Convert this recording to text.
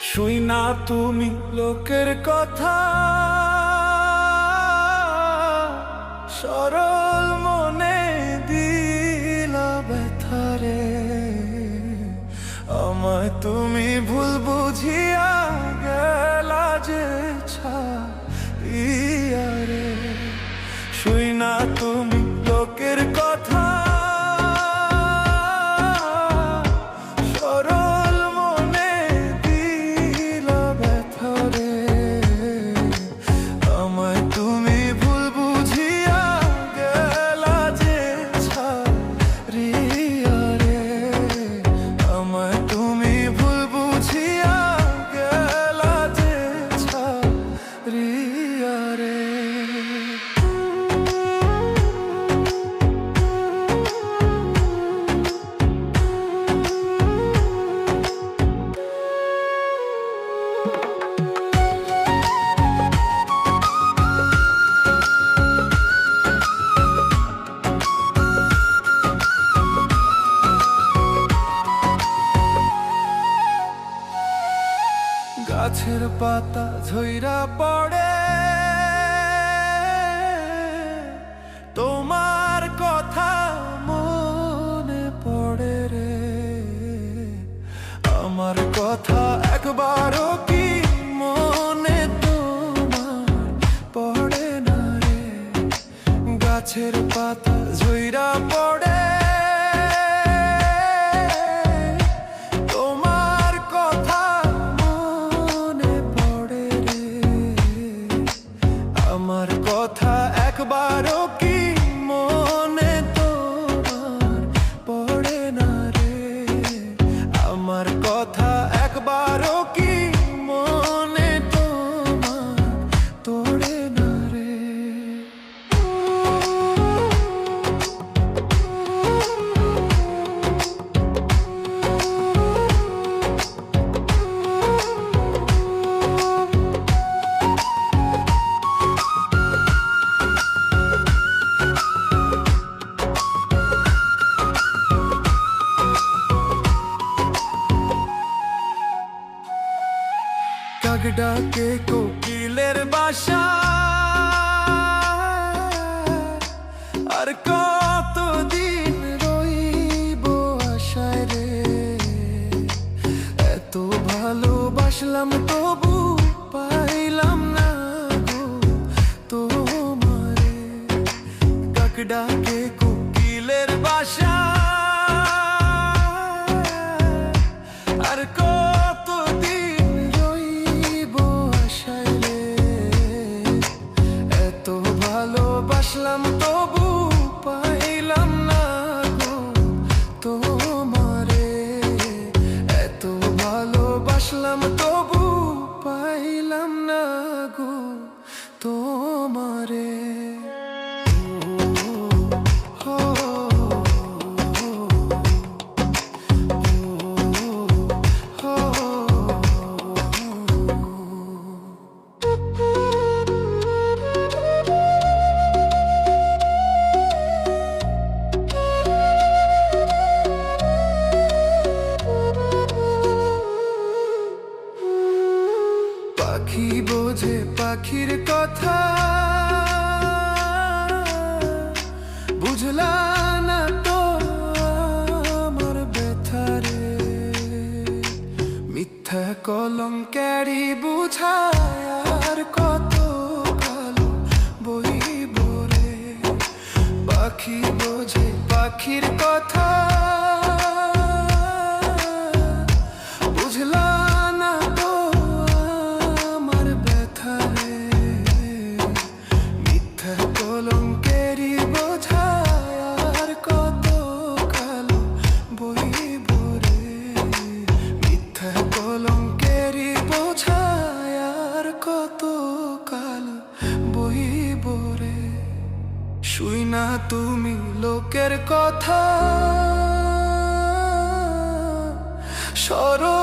শুই না তুমি লোকের কথা, সরল মনে দিলা ব্যথারে। আমায় তুমি ভুল বুঝিয়া গেলা যে ছাড়িয়া রে। শুই না তুমি লোকের কথা, গাছের পাতা ঝইরা পড়ে তোমার কথা মনে পড়ে রে। আমার কথা একবারও কি মনে তোমার পড়ে না রে। গাছের পাতা ঝইরা পড়ে আমার কথা একবারও কি মনে তোমার পড়ে না রে। আমার কথা একবারও কি মনে তোমার তোড়ে না রে। কাক ডাকে কোকিলের বাসা, আর কতদিন রইব আশায় রে। এত ভালোবাসলাম তবু পাইলাম না গো তোমারে। কাক ডাকে কোকিলের বাসা, আর ভালোবাসলাম তবু পাইলাম না গো তোমারে। এত ভালোবাসলাম তবু পাইলাম না গো তোমারে। পাখি বোঝে পাখির কথা, বুঝলা না তো আমার ব্যথারে। মিথ্যা কলঙ্কেরই বুঝায় আর কত কালো বইব রে। পাখি বোঝে পাখির কথা, বুঝলা না তো আমার ব্যথারে। মিথ্যা কলঙ্কেরই বোঝায় আর কত কালো বইব রে। মিথ্যা কলঙ্কেরই বোঝায় আর কত কালো বইব রে। শুই না তুমি লোকের কথা, সরল